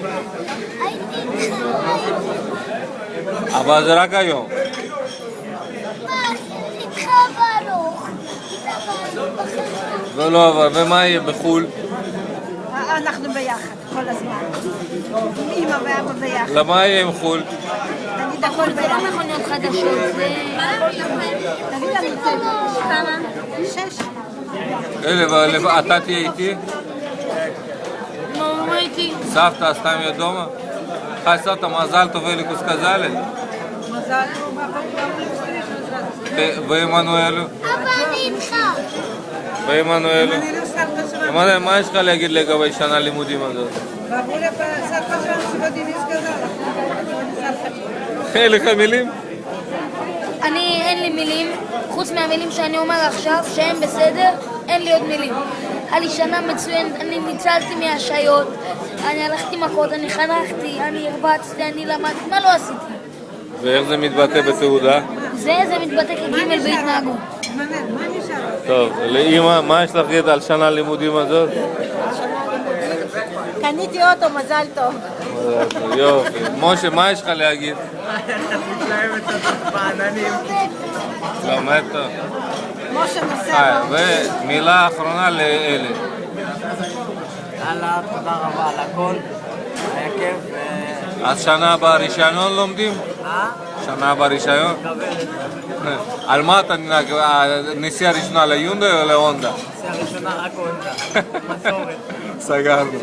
הייתי איתך, הייתי. אבל זה רק היום. איתך ברוך. ולא, אבל ומה יהיה בחו"ל? אנחנו ביחד, כל הזמן. אמא ואבא ביחד. למה יהיה עם חו"ל? תגיד הכל זה לא ביחד. מכוניות חדשות, זה... תגיד לנו כמה? 6. אתה תהיה איתי? מה איתי? סבתא עשתה עם דומה? חי סבתא, מזל טוב אליקוס קזאלה. מזל. ועמנואלו? אבא, אני איתך. ועמנואלו? אני לא סבתא שלנו. עמנואל, מה יש לך להגיד לגבי שנה לימודים הזאת? ואמרו לי, סבתא שלנו שבודים יסגזל. אין לך מילים? אין לי מילים, חוץ מהמילים שאני אומר עכשיו, שהם בסדר, אין לי עוד מילים. היה לי שנה מצוינת, אני ניצלתי מהשעיות, אני הלכתי מכות, אני חנכתי, אני הרבצתי, אני למדתי, מה לא עשיתי? ואיך זה מתבטא בתעודה? זה מתבטא כגימל בהתנהגות. מה נשאר? טוב, לאמא, מה יש לך להגיד על שנה לימודים הזאת? קניתי אוטו, מזל טוב. יופי. משה, מה יש לך להגיד? לומד טוב. משה נוסע. ומילה אחרונה לאלה. יאללה, תודה רבה על הכל, היה כיף. אז שנה הבאה רישיון לומדים? שנה הבאה רישיון? על מה אתה נהג? הנסיעה הראשונה ליונדאי או להונדה? נסיעה ראשונה רק הונדה, מסורת. סגרנו.